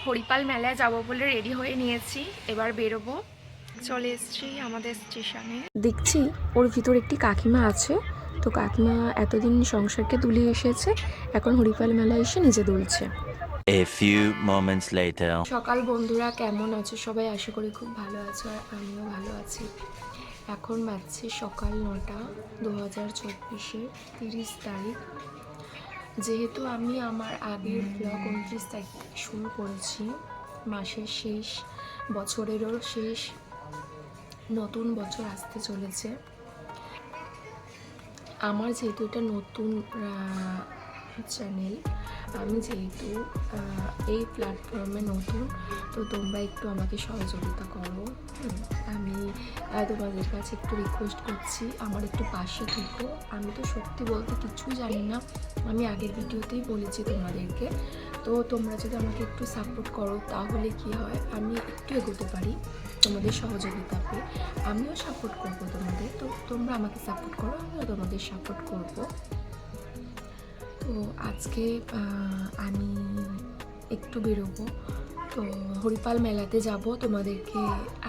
হরিপাল মেলায় যাব বলে রেডি হয়ে নিয়েছি, এবার বেরোবো। চলে এসেছি আমাদের স্টেশনে। দেখছি ওর ভিতর একটি কাকিমা আছে, তো কাকিমা এতদিন সংসারকে দুলিয়ে এসেছে, এখন হরিপাল মেলায় এসে নিজে দুলছে। A few moments later. সকাল বন্ধুরা, কেমন আছো সবাই? আশা করি খুব ভালো আছো, আর আমিও ভালো আছি। এখন বাজছে সকাল 9টা, 2024-এর 30 তারিখ। যেহেতু আমি আমার আগের ব্লগ 29 তারিখ শুরু করেছি, মাসের শেষ, বছরেরও শেষ, নতুন বছর আসতে চলেছে। আমার যেহেতু এটা নতুন চ্যানেল, আমি যেহেতু এই প্ল্যাটফর্মে নতুন, তো তোমরা একটু আমাকে সহযোগিতা করো। আমি তোমাদের কাছে একটু রিকোয়েস্ট করছি, আমার একটু পাশে থেকো। আমি তো সত্যি বলতে কিছুই জানি না, আমি আগের ভিডিওতেই বলেছি তোমাদেরকে। তো তোমরা যদি আমাকে একটু সাপোর্ট করো তাহলে কি হয়, আমি একটু এগোতে পারি তোমাদের সহযোগিতা পেয়ে। আমিও সাপোর্ট করবো তোমাদের, তো তোমরা আমাকে সাপোর্ট করো, আমিও তোমাদের সাপোর্ট করবো। তো আজকে আমি একটু বেরোবো, তো হরিপাল মেলাতে যাব, তোমাদেরকে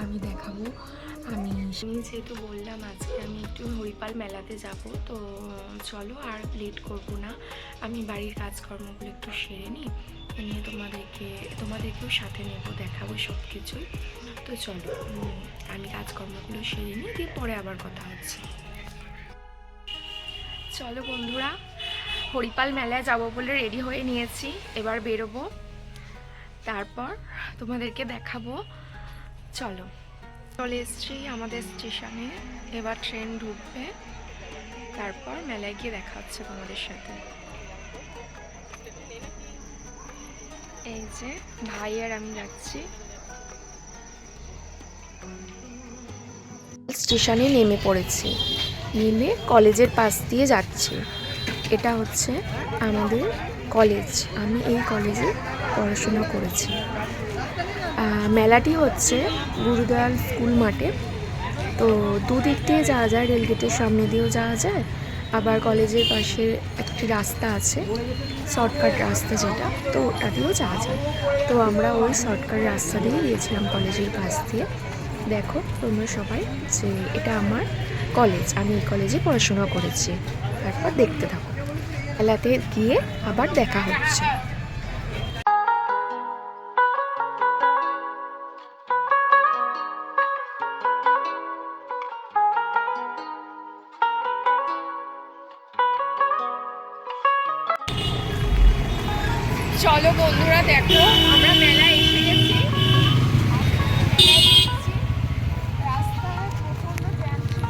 আমি দেখাবো। আমি যেহেতু বললাম আজকে আমি একটু হরিপাল মেলাতে যাব, তো চলো আর লেট করবো না, আমি বাড়ির কাজকর্মগুলো একটু সেরে নিই, নিয়ে তোমাদেরকেও সাথে নেব, দেখাবো সব কিছুই। তো চলো আমি কাজকর্মগুলো সেরে নিই, দিয়ে পরে আবার কথা হচ্ছে। চলো বন্ধুরা, হরিপাল মেলায় যাব বলে রেডি হয়ে নিয়েছি, এবার বেরোবো, তারপর তোমাদেরকে দেখাবো। চলো, চলে এসছি আমাদের স্টেশনে, এবার ট্রেন ঢুকবে, তারপর মেলায় গিয়ে দেখা হচ্ছে তোমাদের সাথে। এই যে ভাই আর আমি যাচ্ছি। স্টেশনে নেমে পড়েছি, নেমে কলেজের পাশ দিয়ে যাচ্ছি। এটা হচ্ছে আমাদের কলেজ, আমি এই কলেজে পড়াশোনা করেছি। মেলাটি হচ্ছে গুরুদয়াল স্কুল মাঠে, তো দুদিক দিয়ে যাওয়া যায়, রেলগেটের সামনে দিয়েও যাওয়া যায়, আবার কলেজের পাশে একটি রাস্তা আছে, শর্টকাট রাস্তা যেটা, তো ওটা দিয়েও যাওয়া যায়। তো আমরা ওই শর্টকাট রাস্তা দিয়ে গিয়েছিলাম কলেজের পাশ দিয়ে। দেখো তোমরা সবাই যে এটা আমার কলেজ, আমি এই কলেজে পড়াশোনা করেছি। তারপর দেখতে থাকো, মেলাতে গিয়ে আবার দেখা হচ্ছে। চলো বন্ধুরা, দেখো আমরা মেলায় এসে গেছি। রাস্তায় প্রচণ্ড জ্যাম ছিল,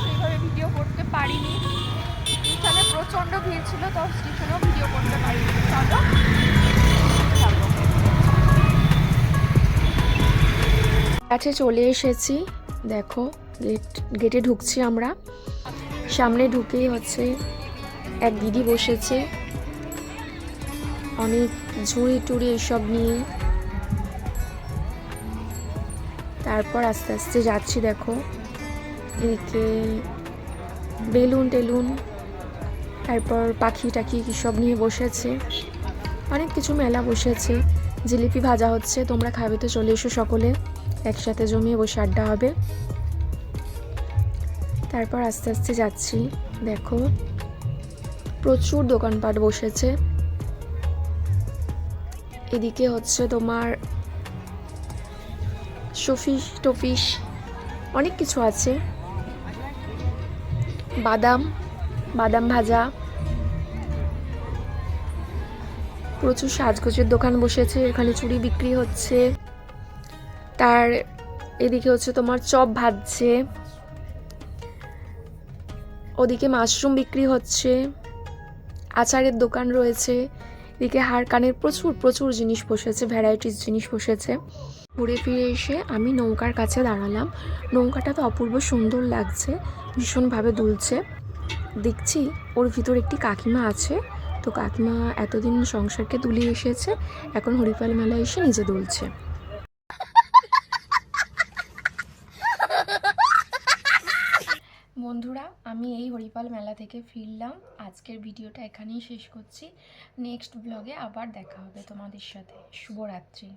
সেইভাবে ভিডিও করতে পারিনি। স্টেশনে প্রচণ্ড ভিড় ছিল, তো স্টেশনেও ভিডিও করতে পারিনি। চলো কাছে চলে এসেছি, দেখো গেটে ঢুকছি আমরা। সামনে ঢুকেই হচ্ছে এক দিদি বসেছে, অনেক ঝুড়ি টুড়ি এসব নিয়ে। তারপর আস্তে আস্তে যাচ্ছি, দেখো এদিকে বেলুন টেলুন, তারপর পাখি টাখি কী সব নিয়ে বসেছে, অনেক কিছু মেলা বসেছে। জিলিপি ভাজা হচ্ছে, তোমরা খাবে তো চলে এসো, সকলে একসাথে জমিয়ে বসে আড্ডা হবে। তারপর আস্তে আস্তে যাচ্ছি, দেখো প্রচুর দোকানপাট বসেছে। এদিকে হচ্ছে তোমার শোপিস টোপিস অনেক কিছু আছে, বাদাম ভাজা, প্রচুর সাজগোজের দোকান বসেছে, এখানে চুড়ি বিক্রি হচ্ছে। তার এদিকে হচ্ছে তোমার চপ ভাজছে, ওদিকে মাশরুম বিক্রি হচ্ছে, আচারের দোকান রয়েছে, এদিকে হার কানের প্রচুর জিনিস বসেছে, ভ্যারাইটিস জিনিস বসেছে। ঘুরে ফিরে এসে আমি নৌকার কাছে দাঁড়ালাম। নৌকাটা তো অপূর্ব সুন্দর লাগছে, ভীষণভাবে দুলছে। দেখছি ওর ভিতর একটি কাকিমা আছে, তো কাকিমা এতদিন সংসারকে দুলিয়ে এসেছে, এখন হরিপাল মেলায় এসে নিজে দুলছে। বন্ধুরা, আমি এই হরিপাল মেলা থেকে ফিরলাম, আজকের ভিডিওটা এখানেই শেষ করছি। নেক্সট ব্লগে আবার দেখা হবে তোমাদের সাথে। শুভরাত্রি।